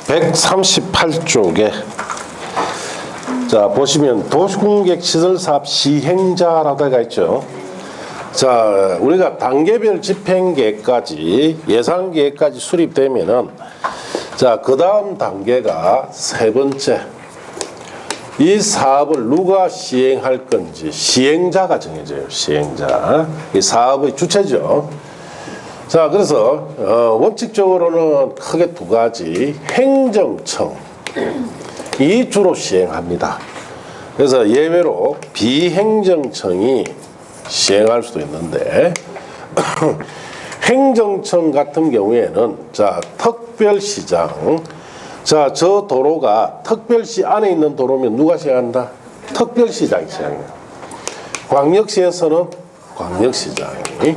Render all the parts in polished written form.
138쪽에 자 보시면 도시공객시설사업 시행자라고 되어 있죠. 자 우리가 단계별 집행계획까지 예산계획까지 수립되면은 자 그 다음 단계가 세 번째, 이 사업을 누가 시행할 건지 시행자가 정해져요. 시행자, 이 사업의 주체죠. 자 그래서 원칙적으로는 크게 두 가지, 행정청이 주로 시행합니다. 그래서 예외로 비행정청이 시행할 수도 있는데 행정청 같은 경우에는 자 특별시장, 자 저 도로가 특별시 안에 있는 도로면 누가 시행한다? 특별시장이 시행해요. 광역시에서는 광역시장이,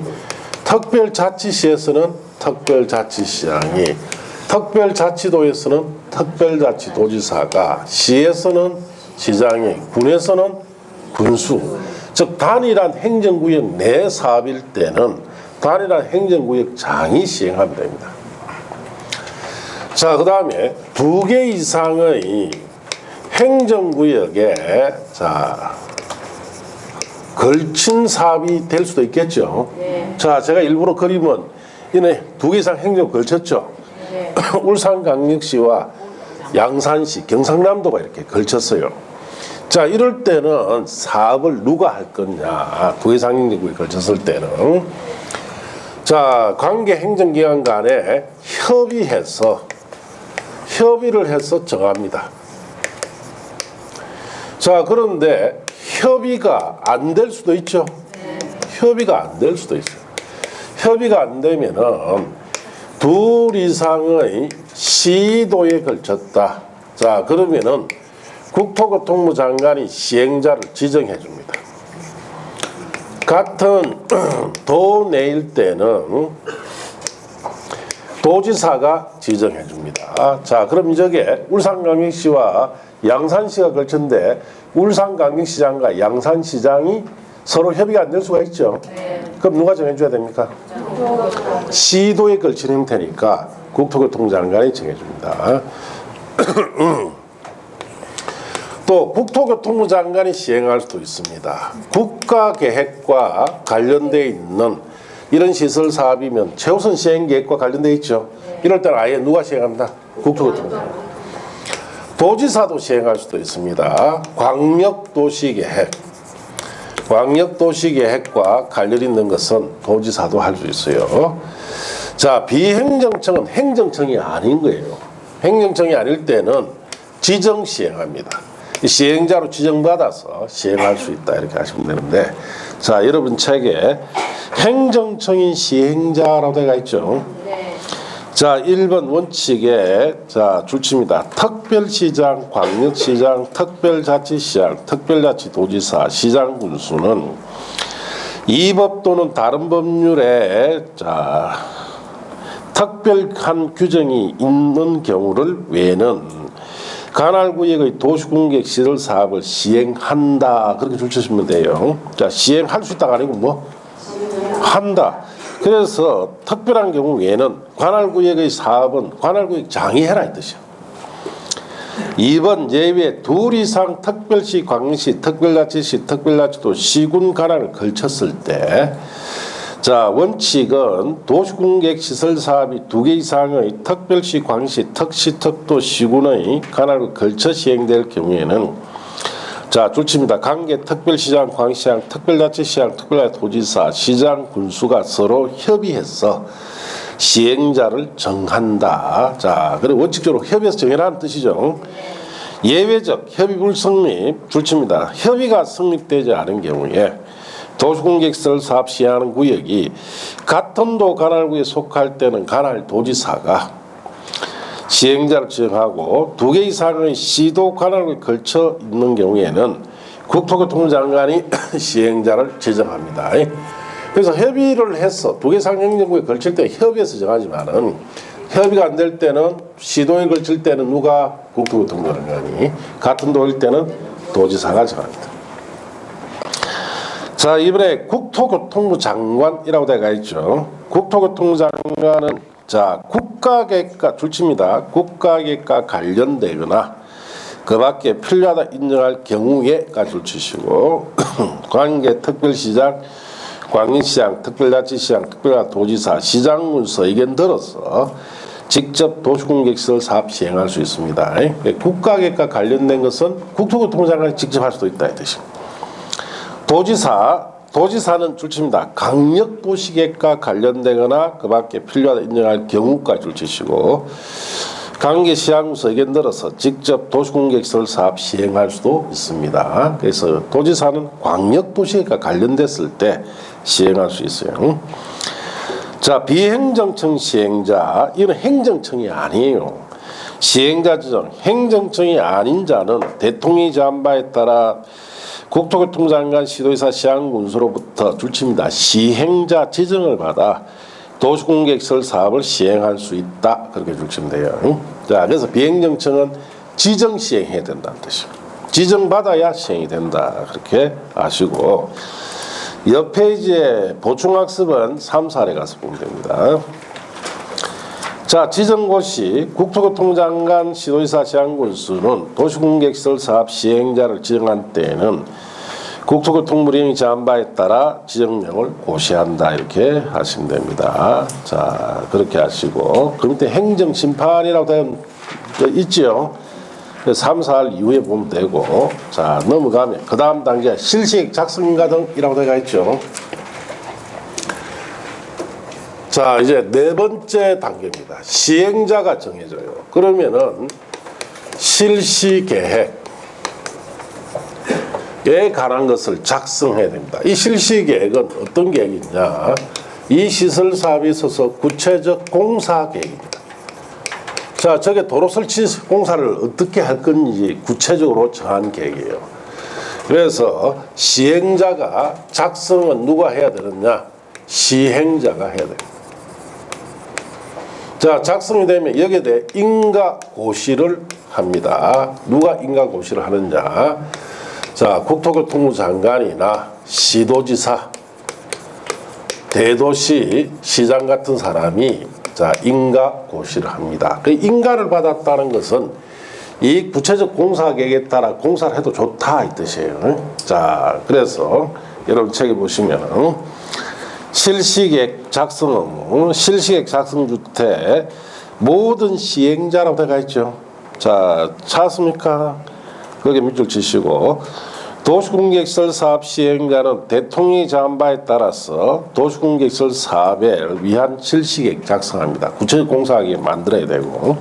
특별자치시에서는 특별자치시장이, 특별자치도에서는 특별자치도지사가, 시에서는 시장이, 군에서는 군수, 즉 단일한 행정구역 내 사업일 때는 단일한 행정구역장이 시행하면 됩니다. 자, 그 다음에 두 개 이상의 행정구역에 자 걸친 사업이 될 수도 있겠죠. 네. 자, 제가 일부러 그림은 이네 두 개 이상 행정 걸쳤죠. 네. 울산광역시와 양산시, 경상남도가 이렇게 걸쳤어요. 자, 이럴 때는 사업을 누가 할 거냐, 두 개 이상 행정구역에 걸쳤을 때는 자 관계 행정기관 간에 협의를 해서 정합니다. 자 그런데 협의가 안 될 수도 있죠. 협의가 안 될 수도 있어요. 협의가 안 되면은 둘 이상의 시도에 걸쳤다. 자 그러면은 국토교통부 장관이 시행자를 지정해 줍니다. 같은 도 내일 때는 도지사가 지정해 줍니다. 자 그럼 저게 울산광역시와 양산시가 걸쳤는데 울산광역시장과 양산시장이 서로 협의가 안 될 수가 있죠. 네. 그럼 누가 정해줘야 됩니까? 시도에 걸친 형태니까 국토교통부 장관이 정해줍니다. 또 국토교통부 장관이 시행할 수도 있습니다. 국가계획과 관련되어 있는 이런 시설 사업이면 최우선 시행계획과 관련되어 있죠. 이럴 때는 아예 누가 시행합니다? 국토교통부 장관. 도지사도 시행할 수도 있습니다. 광역도시계획과 관련 있는 것은 도지사도 할 수 있어요. 자, 비행정청은 행정청이 아닌 거예요. 행정청이 아닐 때는 지정 시행합니다. 시행자로 지정받아서 시행할 수 있다 이렇게 하시면 되는데, 자 여러분 책에 행정청인 시행자라고 되어 있죠. 자 1번 원칙에 자 줄칩니다. 특별시장, 광역시장, 특별자치시장, 특별자치도지사, 시장군수는 이 법 또는 다른 법률에 자 특별한 규정이 있는 경우를 외에는 관할구역의 도시공객시설 사업을 시행한다. 그렇게 줄치시면 돼요. 자, 시행할 수 있다가 아니고 뭐? 한다. 그래서 특별한 경우 외에는 관할구역의 사업은 관할구역장이 해라 이 뜻이요. 2번 예외 둘 이상 특별시, 광역시, 특별자치시, 특별자치도, 시군 관할을 걸쳤을 때 자 원칙은 도시공객시설 사업이 두 개 이상의 특별시, 광역시, 특시, 특도, 시군의 관할을 걸쳐 시행될 경우에는 자 줄칩니다. 관계 특별시장, 광역시장, 특별자치시장, 특별자치도지사, 시장, 군수가 서로 협의해서 시행자를 정한다. 자 그리고 원칙적으로 협의해서 정해라는 뜻이죠. 예외적 협의 불성립 줄칩니다. 협의가 성립되지 않은 경우에 도시공객시설 사업 시행하는 구역이 같은 도 관할구에 속할 때는 관할도지사가 시행자를 지정하고 두 개 이상의 시도 관할구에 걸쳐 있는 경우에는 국토교통부 장관이 시행자를 지정합니다. 그래서 협의를 해서 두 개 이상 행정구에 걸칠 때 협의해서 정하지만은 협의가 안 될 때는 시도에 걸칠 때는 누가? 국토교통부 장관이, 같은 도일 때는 도지사가 정합니다. 자 이번에 국토교통부 장관이라고 되어 있죠. 국토교통부 장관은 자 국가계획과 줄칩니다. 국가계획과 관련되거나 그 밖에 필요하다 인정할 경우에가 줄치시고 관계 특별시장, 광역시장, 특별자치시장, 특별도지사, 시장군서 의견 들어서 직접 도시공개시설 사업 시행할 수 있습니다. 국가계획과 관련된 것은 국토교통부장관이 직접 할 수도 있다 이 뜻입니다. 도지사는 줄칩니다. 강력도시계획과 관련되거나 그 밖에 필요하다 인정할 경우까지 줄치시고 관계시장군서 의견 들어서 직접 도시공개시설 사업 시행할 수도 있습니다. 그래서 도지사는 광역도시계획과 관련됐을 때 시행할 수 있어요. 자, 비행정청 시행자, 이건 행정청이 아니에요. 시행자 지정, 행정청이 아닌 자는 대통령이 제한 바에 따라 국토교통장관, 시도지사, 시장군수로부터 줄칩니다. 시행자 지정을 받아 도시공개시설 사업을 시행할 수 있다. 그렇게 줄치면 돼요. 자, 그래서 비행정청은 지정 시행해야 된다는 뜻이에요. 지정받아야 시행이 된다. 그렇게 아시고 옆 페이지에 보충학습은 3, 4에 가서 보면 됩니다. 자, 지정고시 국토교통장관, 시도지사, 시장군수는 도시공개시설 사업 시행자를 지정한 때에는 국토교통부령이 제한 바에 따라 지정명을 고시한다. 이렇게 하시면 됩니다. 자, 그렇게 하시고 그 밑에 행정심판이라고 되어 있죠. 3, 4일 이후에 보면 되고 자, 넘어가면 그 다음 단계 실시계획 작성인가 등이라고 되어 있죠. 자, 이제 네 번째 단계입니다. 시행자가 정해져요. 그러면은 실시계획에 관한 것을 작성해야 됩니다. 이 실시계획은 어떤 계획이냐? 이 시설 사업에 있어서 구체적 공사 계획입니다. 자, 저게 도로 설치 공사를 어떻게 할 건지 구체적으로 정한 계획이에요. 그래서 시행자가 작성은 누가 해야 되느냐? 시행자가 해야 됩니다. 자, 작성이 되면 여기에 대해 인가고시를 합니다. 누가 인가고시를 하느냐? 자, 국토교통부 장관이나 시도지사, 대도시 시장 같은 사람이 자, 인가고시를 합니다. 그 인가를 받았다는 것은 이 구체적 공사 계획에 따라 공사를 해도 좋다 이 뜻이에요. 자, 그래서 여러분 책에 보시면 실시계획 작성 업무, 실시계획 작성 주택 모든 시행자라고 되어 있죠. 자, 찾았습니까? 거기에 밑줄 치시고 도시공개시설 사업 시행자는 대통령이 정한 바에 따라서 도시공개시설 사업을 위한 실시계획 작성합니다. 구체적 공사하게 만들어야 되고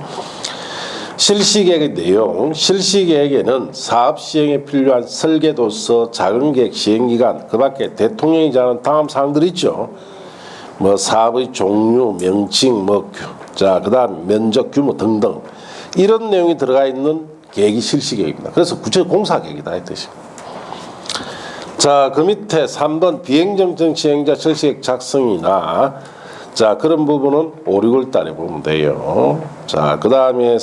실시계획의 내용, 실시계획에는 사업 시행에 필요한 설계도서, 자금계획, 시행기간, 그 밖에 대통령이 정하는 다음 사항들이 있죠. 뭐 사업의 종류, 명칭, 자, 그 다음 면적, 규모 등등 이런 내용이 들어가 있는 계획이 실시계획입니다. 그래서 구체적 공사계획이다 이 뜻입니다. 자, 그 밑에 3번 비행정청 시행자 실시계획 작성이나 자, 그런 부분은 5, 6월 달에 보면 돼요. 자, 그 다음에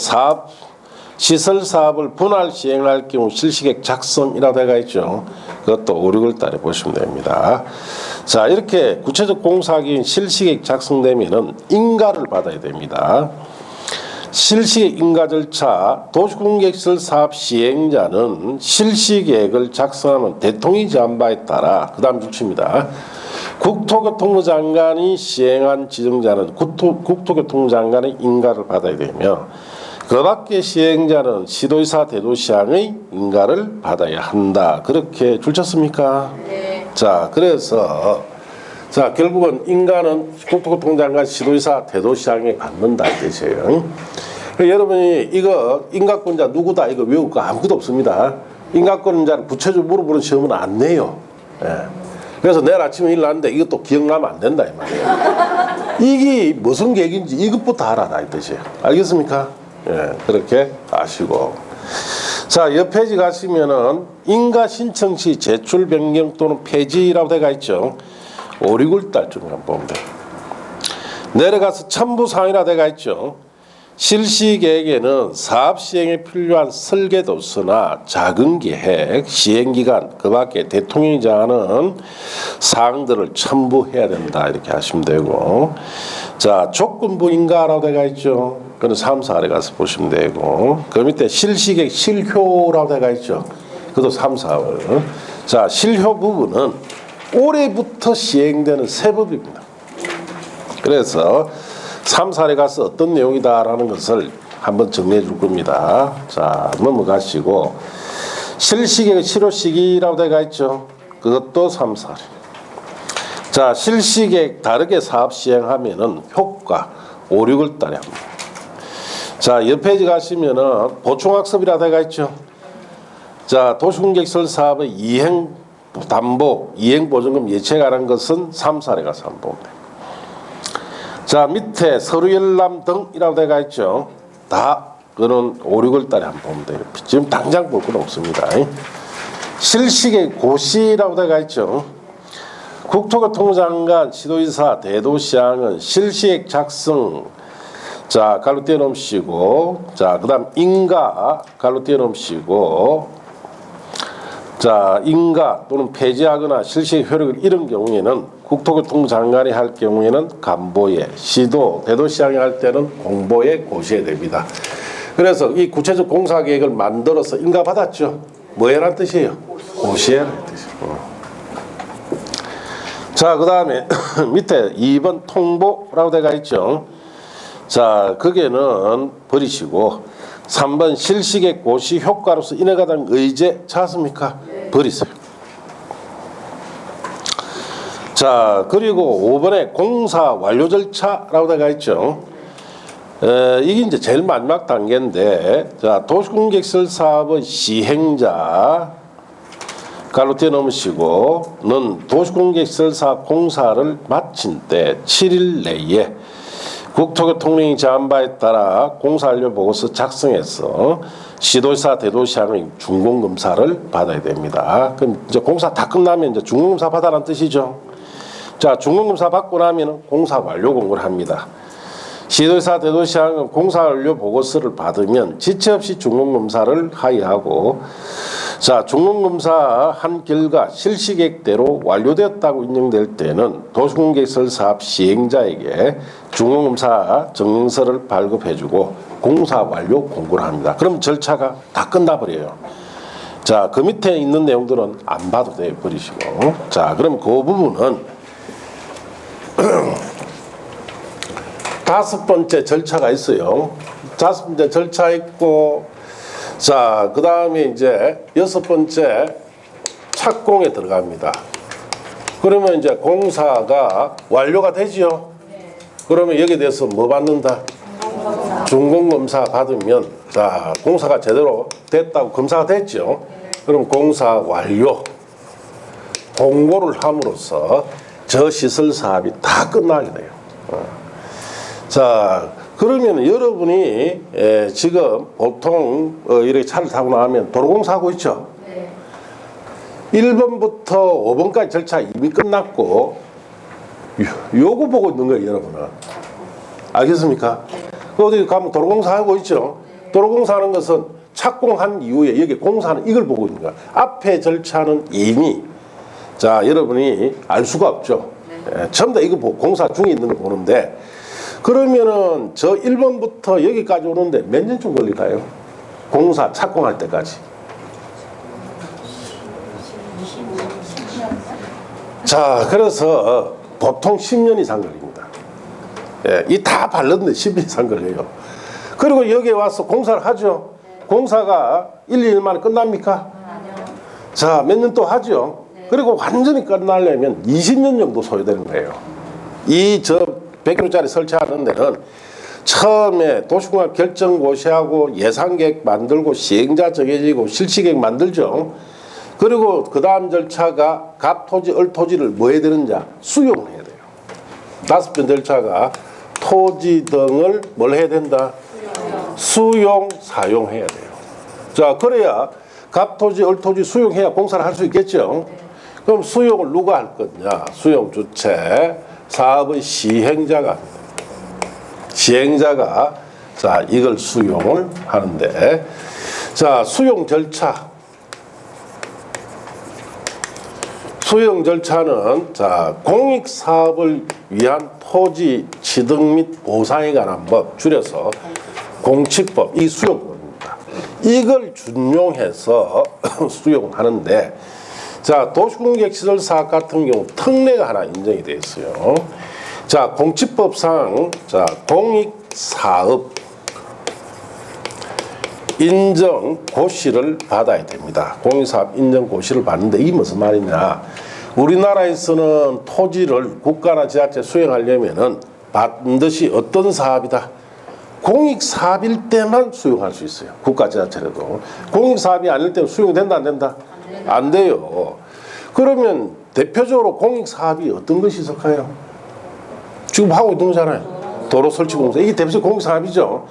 시설 사업을 분할 시행할 경우 실시계획 작성이라고 되어 있죠. 그것도 5, 6월 달에 보시면 됩니다. 자, 이렇게 구체적 공사기인 실시계획 작성되면은 인가를 받아야 됩니다. 실시계획 인가 절차, 도시공개시설 사업 시행자는 실시계획을 작성하면 대통령이 제한 바에 따라 그 다음 줄칩니다. 국토교통부 장관이 시행한 지정자는 국토교통부 장관의 인가를 받아야 되며 그 밖에 시행자는 시도지사, 대도시장의 인가를 받아야 한다. 그렇게 줄쳤습니까? 네. 자, 그래서 자, 결국은 인가는 국토교통장관, 시도지사, 대도시장에 받는다 이 뜻이에요. 여러분이 이거 인가권자 누구다 이거 외울 거 아무것도 없습니다. 인가권자를 구체적으로 물어보는 시험은 안 내요. 예. 그래서 내일 아침에 일어났는데 이것도 기억나면 안 된다 이 말이에요. 이게 무슨 계획인지 이것부터 알아라 이 뜻이에요. 알겠습니까? 예, 그렇게 아시고. 자, 옆 페이지 가시면은 인가 신청 시 제출 변경 또는 폐지라고 되어 있죠. 5, 6월 달쯤에 한번 보면 돼요. 내려가서 첨부사항이라 되어 있죠. 실시계획에는 사업 시행에 필요한 설계도서나 작은 계획, 시행기간, 그 밖에 대통령이 정하는 사항들을 첨부해야 된다 이렇게 하시면 되고, 자 조건부 인가라고 되어 있죠. 그건 3, 4에 가서 보시면 되고, 그 밑에 실시계획 실효라고 되어 있죠. 그것도 3, 4월. 자 실효 부분은 올해부터 시행되는 세법입니다. 그래서 3, 4에 가서 어떤 내용이다라는 것을 한번 정리해 줄 겁니다. 자, 넘어가시고 실시계획 실효 시기라고 되어 있죠. 그것도 3, 4. 자, 실시계획 다르게 사업 시행하면은 효과 5, 6월 달에 합니다. 자, 옆 페이지 가시면은 보충학습이라고 되어 있죠. 자, 도시공개시설 사업의 이행 담보, 이행 보증금 예치에 관한 것은 3, 4에 가서 한번 보면 돼요. 자 밑에 서류 열람 등이라고 되어 있죠. 다 그거는 5, 6월 달에 한번 보면 돼요. 지금 당장 볼 건 없습니다. 실시계획 고시라고 되어 있죠. 국토교통부 장관, 시도지사, 대도시장은 실시계획 작성, 자 갈로 떼어놓으시고, 자 그다음 인가 갈로 떼어놓으시고, 자 인가 또는 폐지하거나 실시계획 효력을 잃은 경우에는 국토교통부 장관이 할 경우에는 간보에, 시도, 대도시장이 할 때는 공보에 고시해야 됩니다. 그래서 이 구체적 공사계획을 만들어서 인가받았죠. 뭐 해라는 뜻이에요? 고시해라는 뜻이에요. 자, 그 다음에 밑에 2번 통보라고 되어 있죠. 자, 거기에는 버리시고 3번 실시계획 고시 효과로서 인해가당 의제 찾습니까? 버리세요. 자, 그리고 5번에 공사 완료 절차라고 되어 있죠. 이게 이제 제일 마지막 단계인데, 자, 도시공개시설 사업의 시행자, 갈로 떼어놓으시고, 는 도시공개시설 사업 공사를 마친 때 7일 내에 국토교통령이 정한 바에 따라 공사완료 보고서 작성해서 시도지사, 대도시장의 준공검사를 받아야 됩니다. 그럼 이제 공사 다 끝나면 이제 준공검사 받아라는 뜻이죠. 자, 준공검사 받고 나면 공사 완료 공고를 합니다. 시도지사, 대도시장은 공사 완료 보고서를 받으면 지체 없이 준공검사를 하의하고, 자, 준공검사 한 결과 실시계획대로 완료되었다고 인정될 때는 도시공개시설 사업 시행자에게 준공검사 증명서를 발급해주고 공사 완료 공고를 합니다. 그럼 절차가 다 끝나버려요. 자, 그 밑에 있는 내용들은 안 봐도 돼요. 버리시고. 자, 그럼 그 부분은 5번째 절차가 있어요. 5번째 절차 있고, 자, 그 다음에 이제 6번째 착공에 들어갑니다. 그러면 이제 공사가 완료가 되지요. 그러면 여기에 대해서 뭐 받는다? 준공검사 받으면, 자, 공사가 제대로 됐다고 검사가 됐죠. 그럼 공사 완료 공고를 함으로써 저 시설 사업이 다 끝나게 돼요. 자, 그러면 여러분이 지금 보통 이렇게 차를 타고 나가면 도로공사 하고 있죠. 1번부터 5번까지 절차 이미 끝났고 요거 보고 있는 거예요, 여러분은. 알겠습니까? 어디 가면 도로공사 하고 있죠. 도로공사 하는 것은 착공한 이후에 여기 공사는 이걸 보고 있는 거야. 앞에 절차는 이미, 자, 여러분이 알 수가 없죠. 전부 다 이거 보고 공사 중에 있는 거 보는데, 그러면은 저 1번부터 여기까지 오는데 몇 년쯤 걸릴까요? 공사 착공할 때까지. 자, 그래서 보통 10년 이상 걸립니다. 이 다 발랐는데 10년 이상 걸려요. 그리고 여기에 와서 공사를 하죠. 공사가 1, 2년 만에 끝납니까? 자, 몇 년 또 하죠. 그리고 완전히 끝나려면 20년 정도 소요되는 거예요. 이 100km짜리 설치하는 데는 처음에 도시공학 결정 고시하고 예산계획 만들고 시행자 정해지고 실시계획 만들죠. 그리고 그 다음 절차가 갑토지, 얼토지를 뭐 해야 되는지 수용을 해야 돼요. 5번 절차가 토지 등을 뭘 해야 된다? 수용, 사용해야 돼요. 자, 그래야 갑토지, 얼토지 수용해야 공사를 할 수 있겠죠. 그럼 수용을 누가 할 거냐? 수용 주체, 사업의 시행자가 자, 이걸 수용을 하는데, 자, 수용 절차는 자, 공익사업을 위한 토지 취득 및 보상에 관한 법, 줄여서 공취법, 이 수용법입니다. 이걸 준용해서 수용하는데, 자, 도시공객시설 사업 같은 경우 특례가 하나 인정이 되어 있어요. 자, 공취법상 자, 공익사업 인정 고시를 받아야 됩니다. 공익사업 인정 고시를 받는데 이게 무슨 말이냐? 우리나라에서는 토지를 국가나 지자체 수용하려면은 반드시 어떤 사업이다? 공익사업일 때만 수용할 수 있어요. 국가 지자체라도. 공익사업이 아닐 때는 수용된다 안 된다? 안 돼요. 그러면 대표적으로 공익사업이 어떤 것이 있을까요? 지금 하고 있는 거잖아요. 도로 설치 공사. 이게 대표적 공익사업이죠.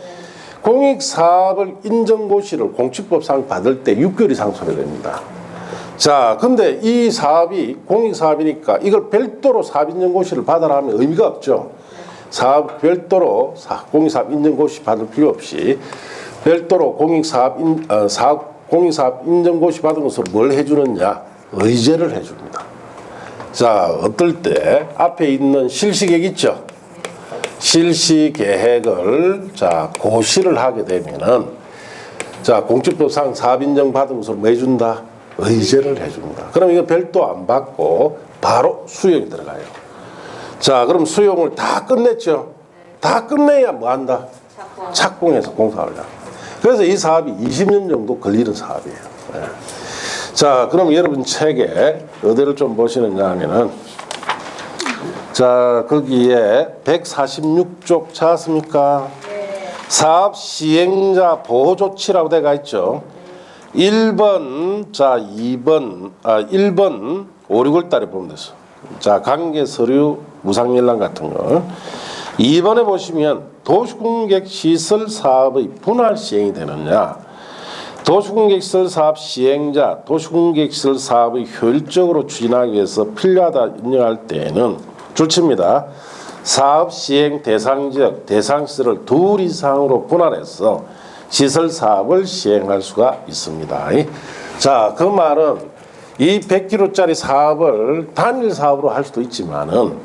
공익사업을 인정고시를 공취법상 받을 때 6개월 이상 소요됩니다. 자, 근데 이 사업이 공익사업이니까 이걸 별도로 사업인정고시를 받아라 하면 의미가 없죠. 별도로 공익사업 인정고시 받을 필요 없이 별도로 공익사업 인정고시 받은 것으로 뭘 해주느냐? 의제를 해줍니다. 자, 어떨 때 앞에 있는 실시계획 있죠? 실시계획을 자, 고시를 하게 되면은 자, 공취법상 사업 인정 받은 것으로 뭐 해준다? 의제를 해줍니다. 그럼 이거 별도 안 받고 바로 수용이 들어가요. 자, 그럼 수용을 다 끝냈죠? 다 끝내야 뭐 한다? 착공해서 공사를 합니다. 그래서 이 사업이 20년 정도 걸리는 사업이에요. 네. 자, 그럼 여러분 책에 어디를 좀 보시느냐 하면은 자, 거기에 146쪽 찾았습니까? 네. 사업 시행자 보호 조치라고 되어 있죠. 1번, 자, 1번, 5, 6월 달에 보면 됐어. 자, 관계 서류, 무상연락 같은 거. 2번에 보시면 도시공객시설 사업의 분할 시행이 되느냐. 도시공객시설 사업 시행자, 도시공객시설 사업의 효율적으로 추진하기 위해서 필요하다 인정할 때에는 줄칩니다. 사업 시행 대상 지역, 대상 시설을 2 이상으로 분할해서 시설 사업을 시행할 수가 있습니다. 자, 그 말은 이 100km짜리 사업을 단일 사업으로 할 수도 있지만은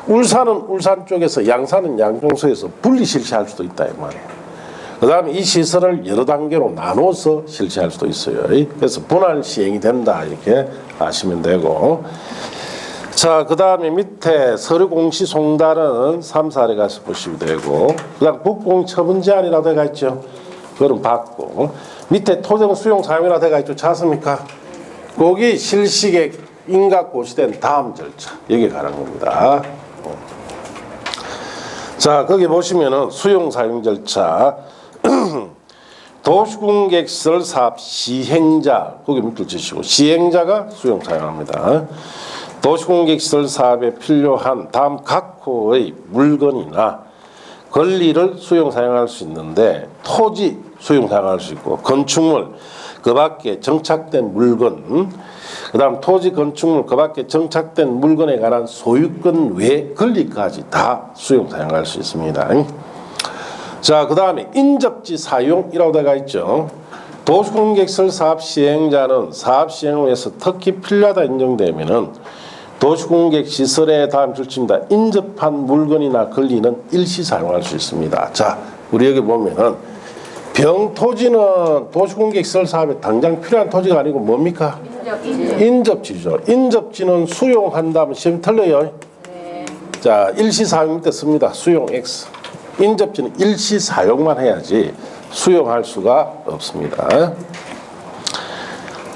울산은 울산 쪽에서 양산은 양평소에서 분리 실시할 수도 있다 이 말이에요. 그 다음에 이 시설을 여러 단계로 나눠서 실시할 수도 있어요. 그래서 분할 시행이 된다 이렇게 아시면 되고, 자, 그 다음에 밑에 서류 공시 송달은 3, 4에 가서 보시면 되고, 그 다음 국공 처분 제한이라고 되어 있죠. 그건 받고, 밑에 토정 수용 사용이라고 되어 있죠. 찾습니까? 거기 실시계 인가 고시된 다음 절차 여기 가는 겁니다. 자, 거기 보시면은 수용 사용 절차 도시공객시설 사업 시행자 거기 밑줄 치시고 시행자가 수용 사용합니다. 도시공객시설 사업에 필요한 다음 각 호의 물건이나 권리를 수용 사용할 수 있는데 토지 수용 사용할 수 있고 건축물 그 밖에 정착된 물건 그 다음 토지 건축물 그 밖에 정착된 물건에 관한 소유권 외 권리까지 다 수용 사용할 수 있습니다. 자, 그 다음에 인접지 사용이라고 되어 있죠. 도시공객시설 사업 시행자는 사업 시행을 위해서 특히 필요하다 인정되면은 도시공객시설에 다음 줄칩니다. 인접한 물건이나 권리는 일시 사용할 수 있습니다. 자, 우리 여기 보면은 병토지는 도시공객시설 사업에 당장 필요한 토지가 아니고 뭡니까? 인접지죠. 인접지는 수용한다면 시험 틀려요. 네. 자, 일시 사용 때 씁니다. 수용 X. 인접지는 일시 사용만 해야지 수용할 수가 없습니다.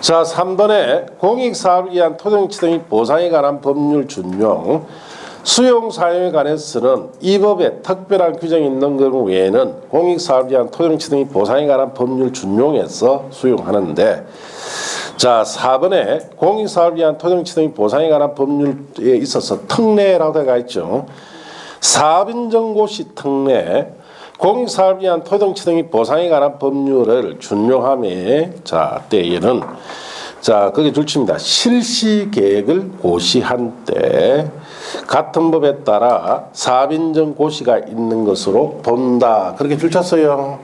자, 3번에 공익사업을 위한 토정취득 및 보상에 관한 법률 준용 수용 사용에 관해서는 이 법에 특별한 규정이 있는 경우 외에는 공익사업을 위한 토정취득 및 보상에 관한 법률 준용해서 수용하는데, 자, 4번에 공익사업을 위한 토정취득 및 보상에 관한 법률에 있어서 특례라고 되어 있죠. 사업인정고시 특례, 공익사업을 위한 토정취득 및 보상에 관한 법률을 준용함에 자, 때에는 자, 거기 줄칩니다. 실시계획을 고시한 때 같은 법에 따라 사빈정 고시가 있는 것으로 본다. 그렇게 줄쳤어요.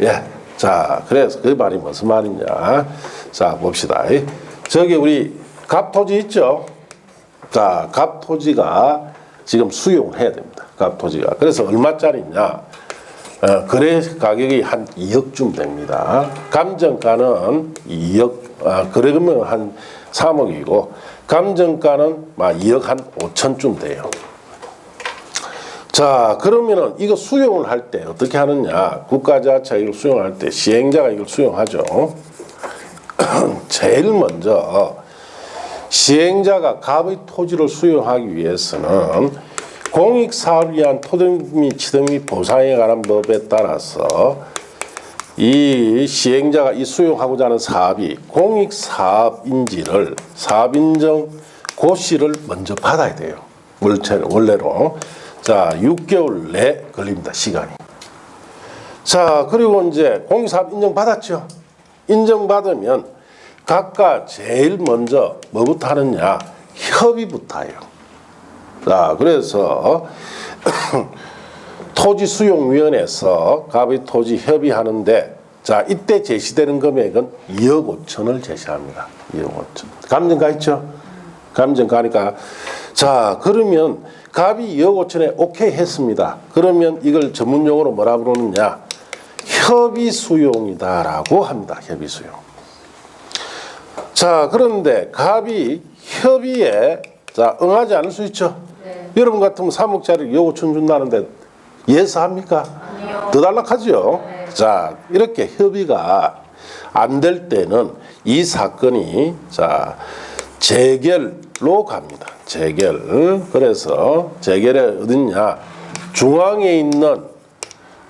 예. 자, 그래서 그 말이 무슨 말이냐. 자, 봅시다. 저기 우리 갑토지 있죠? 자, 갑토지가 지금 수용을 해야 됩니다. 갑토지가. 그래서 얼마짜리냐? 거래 가격이 한 2억쯤 됩니다. 감정가는 2억, 거래금은 한 3억이고, 감정가는 막 2억 한 5천쯤 돼요. 자, 그러면은 이거 수용을 할 때 어떻게 하느냐? 국가자치가 이걸 수용할 때 시행자가 이걸 수용하죠. 제일 먼저 시행자가 갑의 토지를 수용하기 위해서는 공익사업을 위한 토지 및 지대 및 보상에 관한 법에 따라서 이 시행자가 이 수용하고자 하는 사업이 공익사업인지를 사업인정 고시를 먼저 받아야 돼요. 원래로. 자, 6개월 내 걸립니다. 시간이. 자, 그리고 이제 공익사업 인정받았죠. 인정받으면 각각 제일 먼저 뭐부터 하느냐? 협의부터 해요. 자, 그래서 토지수용위원회에서 갑의 토지 협의하는데, 자, 이때 제시되는 금액은 2억 5천을 제시합니다. 2억 5천. 감정가 있죠? 감정가니까. 자, 그러면 갑이 2억 5천에 오케이 했습니다. 그러면 이걸 전문용어로 뭐라 부르느냐? 협의수용이다라고 합니다. 협의수용. 자, 그런데 갑이 협의에 자, 응하지 않을 수 있죠? 네. 여러분 같으면 3억짜리 2억 5천 준다는데 예사합니까? 아니요. 더 단락하죠? 네. 자, 이렇게 협의가 안 될 때는 이 사건이 자, 재결로 갑니다. 재결. 그래서 재결에 어딨냐? 중앙에 있는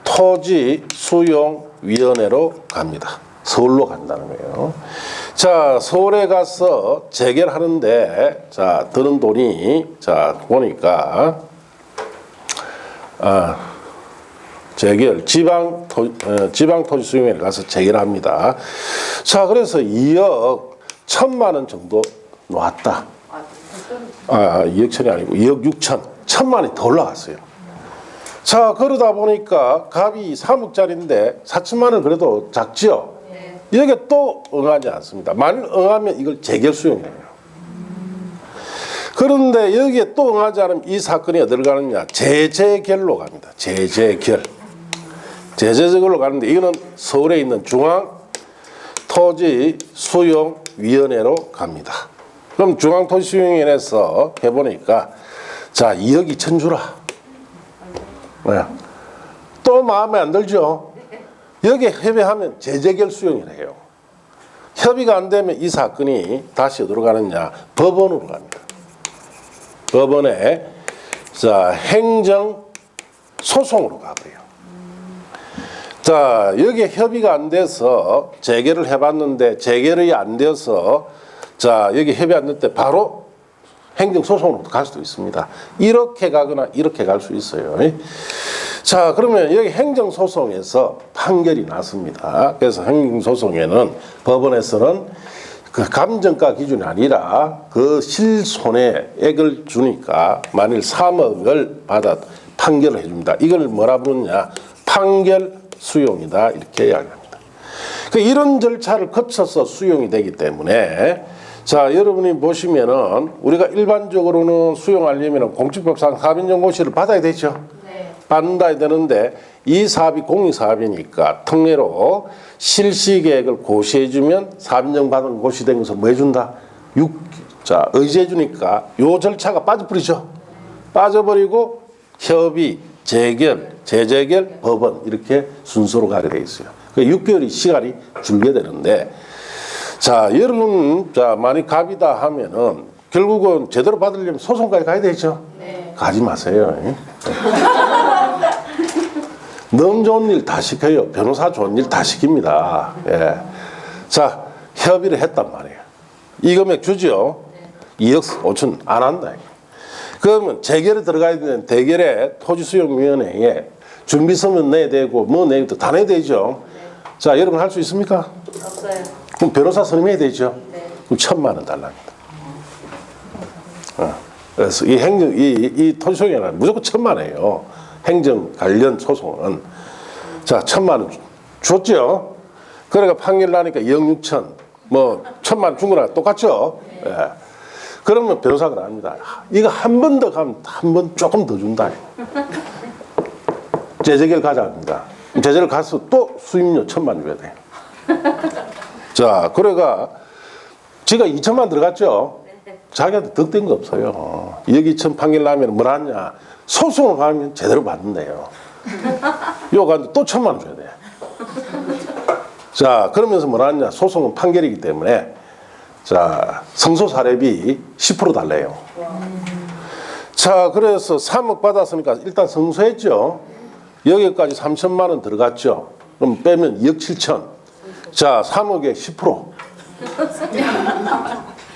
토지수용위원회로 갑니다. 서울로 간다는 거예요. 자, 서울에 가서 재결하는데, 자, 드는 돈이, 자, 보니까, 재결, 지방토지수용회에 가서 재결합니다. 자, 그래서 2억 1천만 원 정도 놨다. 2억 천이 아니고 2억 6천, 1천만 원이 더 올라갔어요. 자, 그러다 보니까 갑이 3억짜리인데 4천만 원 그래도 작지요? 여기에 또 응하지 않습니다. 만일 응하면 이걸 재결 수용해요. 그런데 여기에 또 응하지 않으면 이 사건이 어디로 가느냐? 재재결로 갑니다. 재재결. 재재결로 가는데 이거는 서울에 있는 중앙토지수용위원회로 갑니다. 그럼 중앙토지수용위원회에서 해보니까 자, 2억 2천 주라. 뭐야? 또 마음에 안 들죠? 여기에 협의하면 재재결 수용을 해요. 협의가 안 되면 이 사건이 다시 어디로 가느냐? 법원으로 갑니다. 법원에 자, 행정소송으로 가고요. 자, 여기에 협의가 안 돼서 재결을 해봤는데 재결이 안 돼서 자, 여기 협의 안 될 때 바로 행정소송으로 갈 수도 있습니다. 이렇게 가거나 이렇게 갈 수 있어요. 자, 그러면 여기 행정소송에서 판결이 났습니다. 그래서 행정소송에는 법원에서는 그 감정가 기준이 아니라 그 실손해액을 주니까 만일 3억을 받아 판결을 해줍니다. 이걸 뭐라 부르냐? 판결 수용이다. 이렇게 이야기합니다. 이런 절차를 거쳐서 수용이 되기 때문에 자, 여러분이 보시면은 우리가 일반적으로는 수용하려면 공직법상 사업인정고시를 받아야 되죠. 받아야 되는데 이 사업이 공익사업이니까 특례로 실시계획을 고시해주면 사업인정받은 고시된 것을 뭐 해준다? 자, 의지해주니까 요 절차가 빠져버리죠. 빠져버리고 협의, 재결, 재재결, 법원 이렇게 순서로 가게 돼 있어요. 6개월이 시간이 줄게 되는데 자, 여러분 자, 만약 갑이다 하면은 결국은 제대로 받으려면 소송까지 가야 되죠. 네. 가지 마세요. 너무 좋은 일 다 시켜요. 변호사 좋은 일 다 시킵니다. 예. 자, 협의를 했단 말이에요. 이 금액 주죠. 네. 2억 5천 안 한다. 그러면 재결에 들어가야 되는 대결에 토지수용위원회에 준비서면 내야 되고 뭐 내야 다 내야 되죠. 네. 자, 여러분 할 수 있습니까? 없어요. 그럼 변호사 선임해야 되죠. 네. 그럼 1,000만 원 달랍니다. 그래서 이 행정, 이 토지소유는 무조건 1,000만 원이에요. 행정 관련 소송은. 자, 1,000만 원 줬죠? 그러니까 판결 나니까 2억 6천, 뭐, 1,000만 원 준 거랑 똑같죠? 예. 그러면 변호사가 나옵니다. 이거 한 번 더 가면 한 번 조금 더 준다. 재재결 가자 합니다. 재재결 가서 또 수임료 1,000만 원 줘야 돼요. 자, 그래가 지가 2천만 들어갔죠? 자기한테 득된 거 없어요. 2억 2천 판결 나면 뭘 하냐? 소송을 가면 제대로 받는데요. 요거 가는데 또 1,000만 원 줘야 돼. 자, 그러면서 뭘 하냐? 소송은 판결이기 때문에 자, 성소 사례비 10% 달래요. 자, 그래서 3억 받았으니까 일단 성소했죠. 여기까지 3천만 원 들어갔죠. 그럼 빼면 2억 7천. 자, 3억에 10%.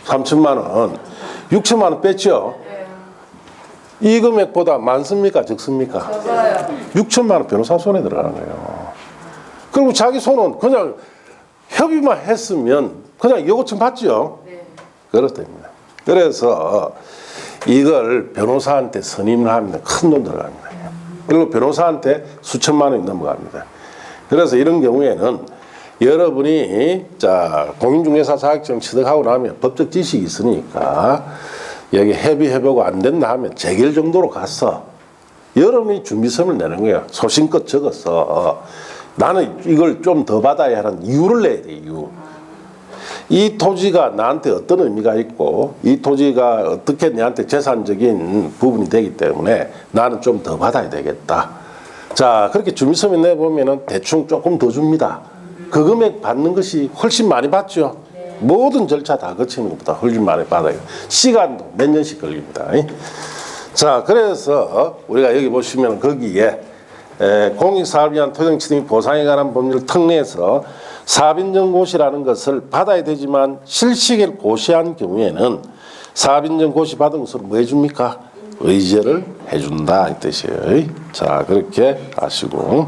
3천만 원. 6천만 원 뺐죠. 이 금액보다 많습니까? 적습니까? 6천만 원 변호사 손에 들어가는 거예요. 그리고 자기 손은 그냥 협의만 했으면 그냥 2억 5천 받죠. 그렇답니다. 그래서 이걸 변호사한테 선임을 하면 큰 돈 들어갑니다. 그리고 변호사한테 수천만 원이 넘어갑니다. 그래서 이런 경우에는 여러분이 자 공인중개사 자격증 취득하고 나면 법적 지식이 있으니까 여기 협의해보고 안 된다 하면 재결 정도로 가서 여러분이 준비서를 내는 거예요. 소신껏 적어서 나는 이걸 좀 더 받아야 하는 이유를 내야 돼. 이유. 이 토지가 나한테 어떤 의미가 있고 이 토지가 어떻게 내한테 재산적인 부분이 되기 때문에 나는 좀 더 받아야 되겠다. 자, 그렇게 준비서면 내보면은 대충 조금 더 줍니다. 그 금액 받는 것이 훨씬 많이 받죠. 모든 절차 다 거치는 것보다 훨씬 많이 받아요. 시간도 몇 년씩 걸립니다. 자, 그래서 우리가 여기 보시면 거기에 공익사업에 의한 토지취득 및 보상에 관한 법률을 특례해서 사업인정고시라는 것을 받아야 되지만 실시계를 고시한 경우에는 사업인정 고시 받은 것으로 뭐 해줍니까? 의제를 해준다 이 뜻이에요. 자, 그렇게 아시고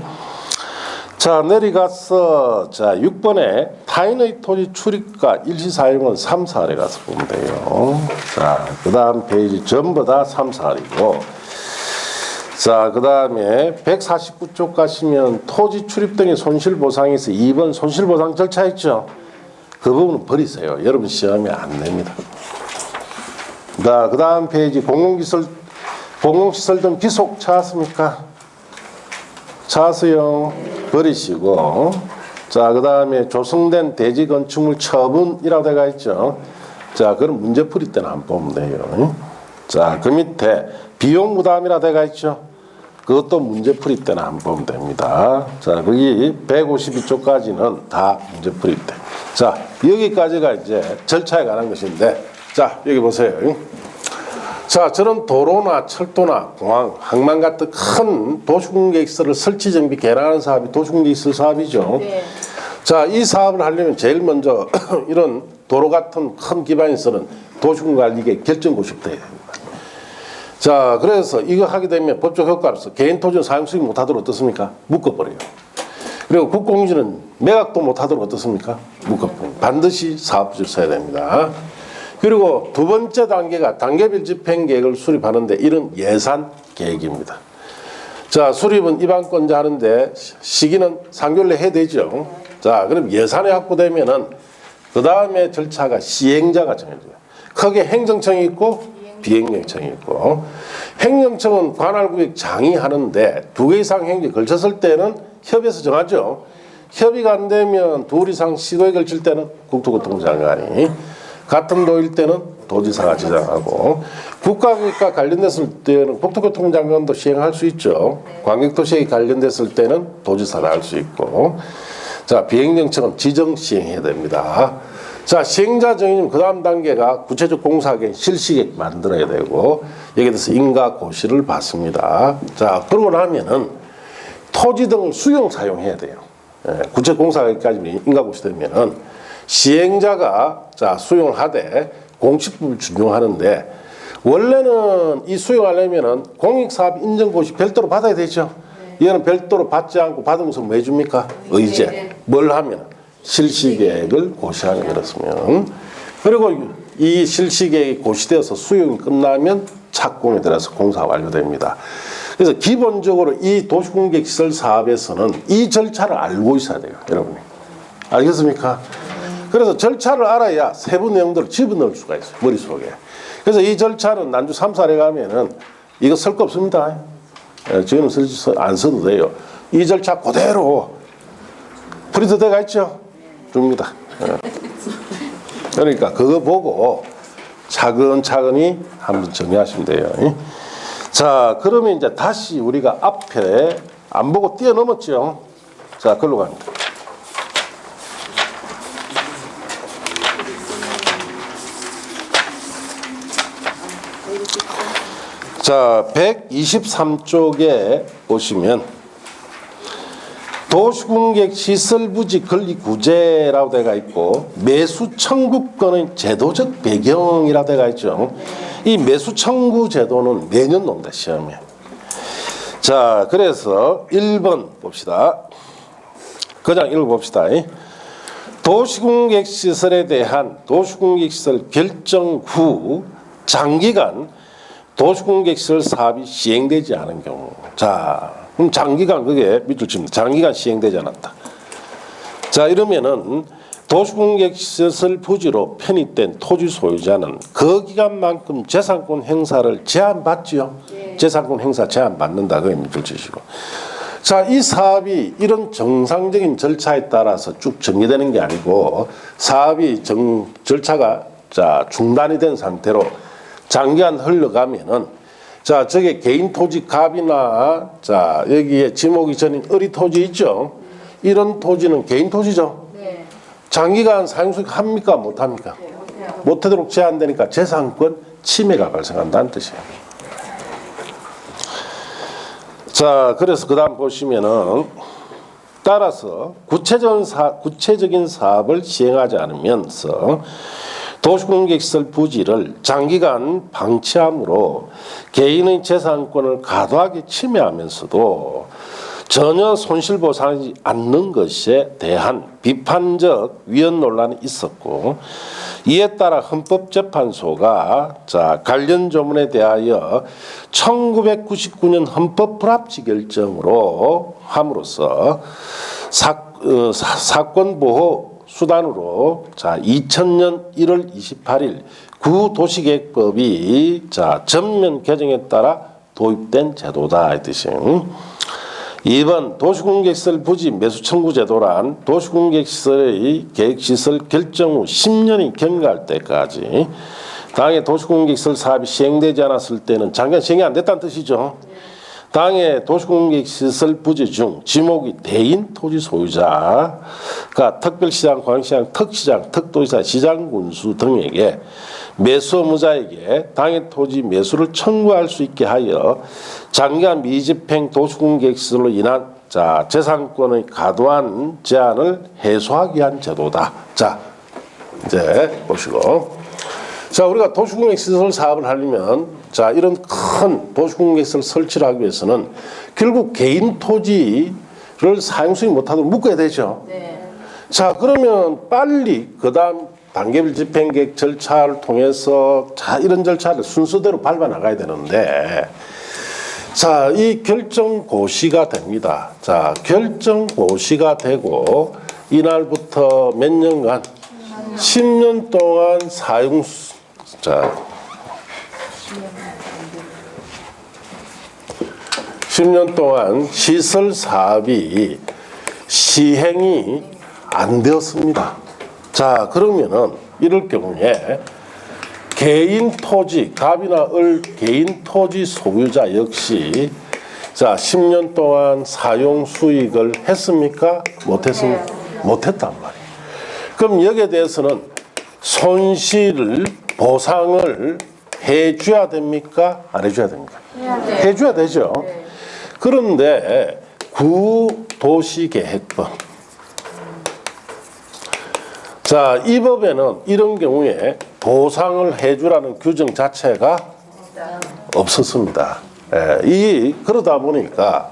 자, 내려가서 자 6번에 타인의 토지 출입과 일시사용은 3, 4에 가서 보면 돼요. 자, 그 다음 페이지 전부 다 3, 4이고 자, 그 다음에 149쪽 가시면 토지 출입 등의 손실보상에서 2번 손실보상 절차 있죠. 그 부분은 버리세요. 여러분 시험에 안 냅니다. 자, 그 다음 페이지 공공시설 등 비속 찾았습니까? 찾았어요. 버리시고 자, 그 다음에 조성된 대지 건축물 처분이라고 되어 있죠. 자, 그럼 문제풀이 때는 안 보면 돼요. 자, 그 밑에 비용 부담이라 되어 있죠. 그것도 문제풀이 때는 안 보면 됩니다. 자, 거기 152쪽까지는 다 문제풀이 때. 자, 여기까지가 이제 절차에 관한 것인데, 자, 여기 보세요. 자, 저런 도로나 철도나 공항, 항만 같은 큰 도시공개시설을 설치, 정비, 개량하는 사업이 도시공개시설 사업이죠. 네. 자, 이 사업을 하려면 제일 먼저 이런 도로 같은 큰 기반시설은 도시공관리계 결정고시부터 해야 됩니다. 자, 그래서 이거 하게 되면 법적 효과로서 개인 토지는 사용 수익 못하도록 어떻습니까? 묶어버려요. 그리고 국공유지는 매각도 못하도록 어떻습니까? 묶어버려요. 반드시 사업부지를 써야 됩니다. 그리고 두 번째 단계가 단계별 집행계획을 수립하는데 이런 예산 계획입니다. 자, 수립은 입안권자 하는데 시기는 3개월 내에 해야 되죠. 자, 그럼 예산이 확보되면은 그 다음에 절차가 시행자가 정해져요. 크게 행정청이 있고 비행정청이 있고 행정청은 관할구역 장이 하는데 2개 이상 행정에 걸쳤을 때는 협의해서 정하죠. 협의가 안 되면 2 이상 시도에 걸칠 때는 국토교통장관이 같은 도일 때는 도지사가 지정하고 국가구역과 관련됐을 때는 국토교통장관도 시행할 수 있죠. 광역도시에 관련됐을 때는 도지사가 할 수 있고 자, 비행정청은 지정 시행해야 됩니다. 자, 시행자 정의는 그 다음 단계가 구체적 공사계획 실시계획 만들어야 되고 여기에 대해서 인가고시를 받습니다. 자, 그러고 나면은 토지 등을 수용 사용해야 돼요. 구체적 공사계획까지 인가고시 되면은 시행자가 자, 수용을 하되 공식법을 준용하는데 원래는 이 수용하려면은 공익사업 인정고시 별도로 받아야 되죠. 이거는 별도로 받지 않고 받으면서 뭐 해줍니까? 의제. 뭘 하면? 실시계획을 고시하는 그렇으면 그리고 이 실시계획이 고시되어서 수용이 끝나면 착공에 들어서 공사가 완료됩니다. 그래서 기본적으로 이 도시공객시설 사업에서는 이 절차를 알고 있어야 돼요, 여러분이. 알겠습니까? 그래서 절차를 알아야 세부 내용들을 집어넣을 수가 있어요, 머릿속에. 그래서 이 절차는 난주 3, 4례 가면은 이거 쓸 거 없습니다. 지금은 안 써도 돼요. 이 절차 그대로 프린트 돼가 있죠? 줍니다. 그러니까 그거 보고 차근차근히 한번 정리하시면 돼요. 자, 그러면 이제 다시 우리가 앞에 안 보고 뛰어넘었죠? 자, 글로 갑니다. 자, 123쪽에 보시면 도시공객 시설부지 건립구제라고 되어 있고 매수 청구권의 제도적 배경이라고 되어 있죠. 이 매수 청구 제도는 매년 논다, 시험에. 자, 그래서 1번 봅시다. 그냥 읽어봅시다. 도시공객 시설에 대한 도시공객 시설 결정 후 장기간 도시공객 시설 사업이 시행되지 않은 경우. 자, 그럼 장기간 그게 밑줄 칩니다. 장기간 시행되지 않았다. 자, 이러면은 도시공객 시설 부지로 편입된 토지 소유자는 그 기간만큼 재산권 행사를 제한받지요. 네. 재산권 행사 제한받는다. 그게 밑줄 치시고. 자, 이 사업이 이런 정상적인 절차에 따라서 쭉 전개되는 게 아니고 사업이 절차가 자, 중단이 된 상태로 장기간 흘러가면은 자, 저게 개인 토지 갑이나 자, 여기에 지목이 전인 어리 토지 있죠? 이런 토지는 개인 토지죠? 네. 장기간 사용수익 합니까? 못 합니까? 네, 못하도록 제한되니까 재산권 침해가 발생한다는 뜻이에요. 자, 그래서 그 다음 보시면은 따라서 구체적인 사업을 시행하지 않으면서 도시공객시설 부지를 장기간 방치함으로 개인의 재산권을 과도하게 침해하면서도 전혀 손실보상하지 않는 것에 대한 비판적 위헌 논란이 있었고 이에 따라 헌법재판소가 자, 관련 조문에 대하여 1999년 헌법 불합치 결정으로 함으로써 사건 보호 수단으로 자, 2000년 1월 28일 구도시계획법이 자, 전면 개정에 따라 도입된 제도다 이 뜻이에요. 2번 도시공객시설 부지 매수 청구 제도란 도시공객시설의 계획시설 결정 후 10년이 경과할 때까지 당해 도시공객시설 사업이 시행되지 않았을 때는 장기간 시행이 안 됐다는 뜻이죠. 당해 도시공객시설 부지 중 지목이 대인 토지 소유자가 특별시장, 광역시장, 특시장, 특도지사, 시장군수 등에게 매수 의무자에게 당해 토지 매수를 청구할 수 있게 하여 장기간 미집행 도시공객시설로 인한 자, 재산권의 과도한 제한을 해소하기 위한 제도다. 자, 이제 보시고. 자, 우리가 도시공객시설 사업을 하려면 자, 이런 큰 도시공객시설 설치를 하기 위해서는 결국 개인 토지를 사용수익 못하도록 묶어야 되죠. 네. 자, 그러면 빨리 그 다음 단계별 집행계획 절차를 통해서 자, 이런 절차를 순서대로 밟아 나가야 되는데 자, 이 결정 고시가 됩니다. 자, 결정 고시가 되고 이날부터 몇 년간 10년 동안 자, 10년 동안 시설 사업이 시행이 안 되었습니다. 자, 그러면은 이럴 경우에 개인 토지, 갑이나 을 개인 토지 소유자 역시 자, 10년 동안 사용 수익을 했습니까? 못했습니까? 못했단 말이에요. 그럼 여기에 대해서는 손실을 보상을 해줘야 됩니까? 안 해줘야 됩니까? 해줘야 되죠. 그런데 구도시계획법 자, 이 법에는 이런 경우에 보상을 해주라는 규정 자체가 없었습니다. 그러다 보니까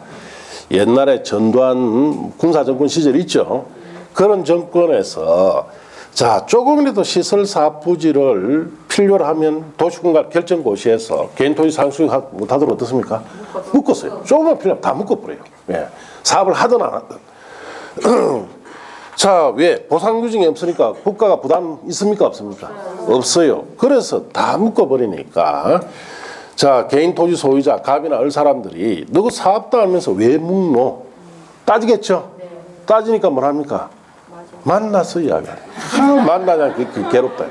옛날에 전두환 군사정권 시절 있죠. 그런 정권에서 자, 조금이라도 시설사업 부지를 필요로 하면 도시군과 결정고시에서 개인 토지 상수익 못하도록 어떻습니까? 묶었어요. 조금만 필요하면 다 묶어버려요. 예. 사업을 하든 안 하든. 자, 왜? 보상 규정이 없으니까 국가가 부담 있습니까? 없습니까? 없어요. 그래서 다 묶어버리니까 자, 개인 토지 소유자, 갑이나 을 사람들이 너그 사업도 하면서 왜 묶노? 따지겠죠? 따지니까 뭘 합니까? 만나서 이야기해요. 만나냐, 그 괴롭다.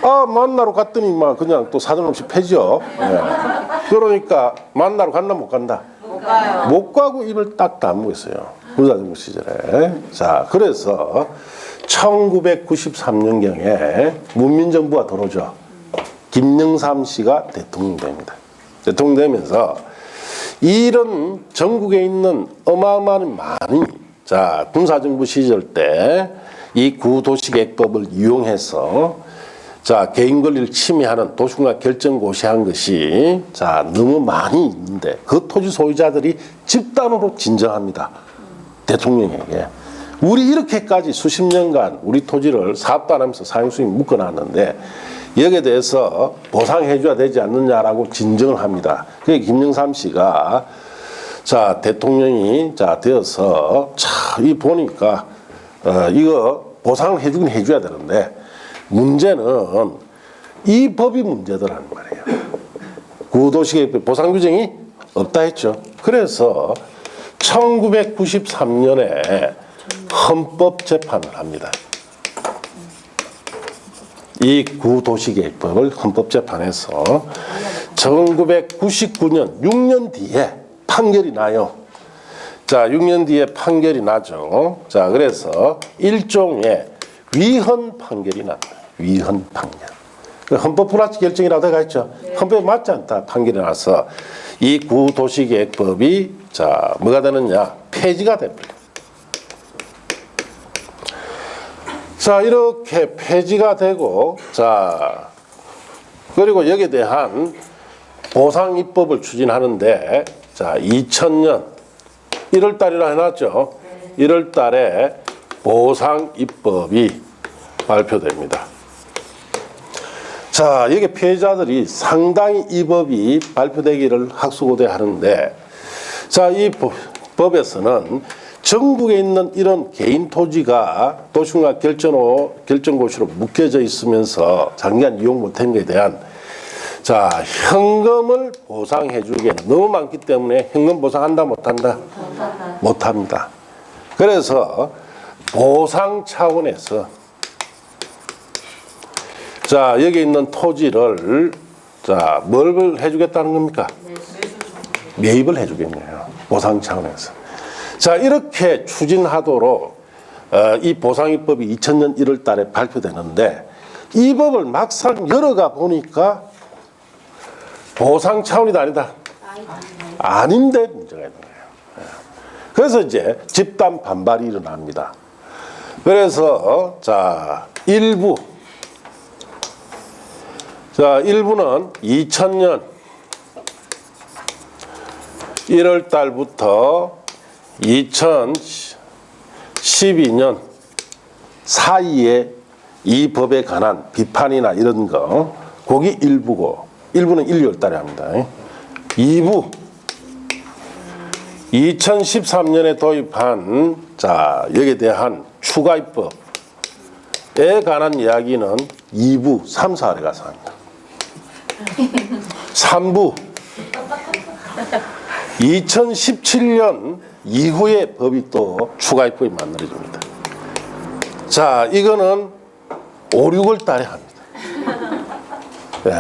아, 만나러 갔더니 막 그냥 또 사정없이 패죠. 예. 그러니까 만나러 간다, 못 간다? 못 가요. 못 가고 입을 딱 다물고 있어요. 부자정부 시절에. 자, 그래서 1993년경에 문민정부가 들어오죠. 김영삼 씨가 대통령 됩니다. 대통령 되면서 이런 전국에 있는 어마어마한 많이 자, 군사정부 시절 때 이 구도시계획법을 이용해서 자, 개인 권리를 침해하는 도시군과 결정고시한 것이 자, 너무 많이 있는데 그 토지 소유자들이 집단으로 진정합니다. 대통령에게. 우리 이렇게까지 수십 년간 우리 토지를 사업도 안 하면서 사용수익 묶어놨는데 여기에 대해서 보상해줘야 되지 않느냐라고 진정을 합니다. 그게 김영삼 씨가 자, 대통령이 자, 되어서 참, 이 보니까 이거 보상을 해주긴 해줘야 되는데 문제는 이 법이 문제더라는 말이에요. 구도시계획 보상 규정이 없다 했죠. 그래서 1993년에 헌법재판을 합니다. 이 구도시계획법을 헌법재판에서 1999년 6년 뒤에 판결이 나요. 자, 6년 뒤에 판결이 나죠. 자, 그래서 일종의 위헌 판결이 납니다. 위헌 판결. 헌법 불합치 결정이라고 되어 있죠. 헌법에 맞지 않다 판결이 나서 이 구도시계획법이 자, 뭐가 되느냐? 폐지가 됩니다. 자, 이렇게 폐지가 되고 자, 그리고 여기에 대한 보상 입법을 추진하는데 자, 2000년 1월 달이라 해놨죠. 1월 달에 보상 입법이 발표됩니다. 자, 여기 피해자들이 상당히 이 법이 발표되기를 학수고대 하는데 자, 이 법에서는 전국에 있는 이런 개인 토지가 도시군과 결정고시로 묶여져 있으면서 장기간 이용 못한 것에 대한 자, 현금을 보상해 주기에 너무 많기 때문에 현금 보상한다 못한다? 못합니다. 그래서 보상 차원에서 자, 여기 있는 토지를 자, 뭘 해주겠다는 겁니까? 매입을 해주겠네요. 보상 차원에서. 자, 이렇게 추진하도록 이 보상입법이 2000년 1월 달에 발표되는데 이 법을 막상 열어가 보니까 보상 차원이다 아니다? 아닌데 문제가 있는 거예요. 그래서 이제 집단 반발이 일어납니다. 그래서 자, 일부는 2000년 1월 달부터 2012년 사이에 이 법에 관한 비판이나 이런 거 거기 일부고 일부는 1, 2월 달에 합니다. 2부 2013년에 도입한 자, 여기에 대한 추가 입법에 관한 이야기는 2부 3, 4월에 가서 합니다. 3부 2017년 이후에 법이 또 추가 입법이 만들어집니다. 자, 이거는 5, 6월 달에 합니다. 네.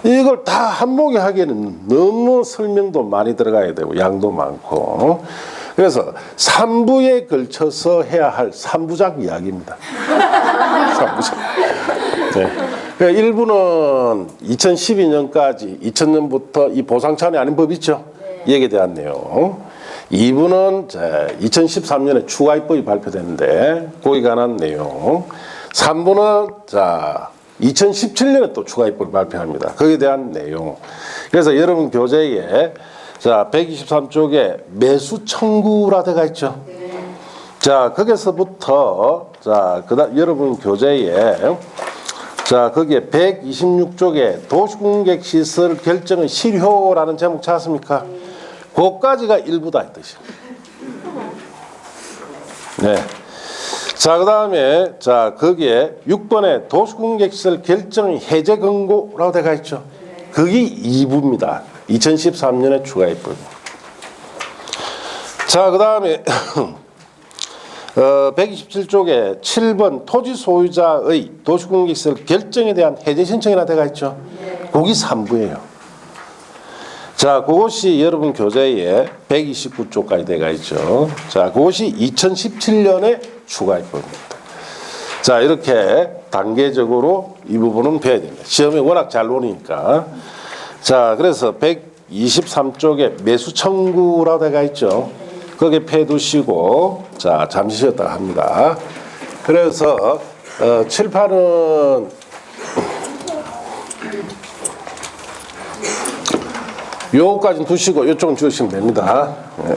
이걸 다 한목에 하기에는 너무 설명도 많이 들어가야 되고 양도 많고 그래서 3부에 걸쳐서 해야 할 3부작 이야기입니다. 3부작. 네. 그러니까 1부는 2012년까지 2000년부터 이 보상 차원이 아닌 법 있죠. 여기에 대한 내용. 2부는 2013년에 추가 입법이 발표됐는데 거기에 관한 내용. 3부는 자 2017년에 또 추가 입법을 발표합니다. 거기에 대한 내용. 그래서 여러분 교재에 자 123쪽에 매수 청구라 되어 있죠. 자 거기서부터 자 그다음 여러분 교재에 자, 거기에 126쪽에 도시공객 시설 결정의 실효라는 제목 찾았습니까? 그까지가 일부다 이 뜻이에요. 네. 자, 그 다음에, 자, 거기에 6번에 도시공객시설 결정의 해제 권고라고 되어 있죠. 그게 2부입니다. 2013년에 추가입법. 자, 그 다음에 127쪽에 7번 토지 소유자의 도시공객시설 결정에 대한 해제 신청이라 되어 있죠. 그게 3부예요. 자, 그것이 여러분 교재에 129쪽까지 되어 있죠. 자, 그것이 2017년에 추가입법입니다. 자, 이렇게 단계적으로 이 부분은 배워야 됩니다. 시험에 워낙 잘 오니까. 자, 그래서 123쪽에 매수 청구라고 되어 있죠. 거기에 패두시고, 자, 잠시 쉬었다 합니다. 그래서, 7, 8은 요거까지는 두시고, 요쪽은 주시면 됩니다. 네.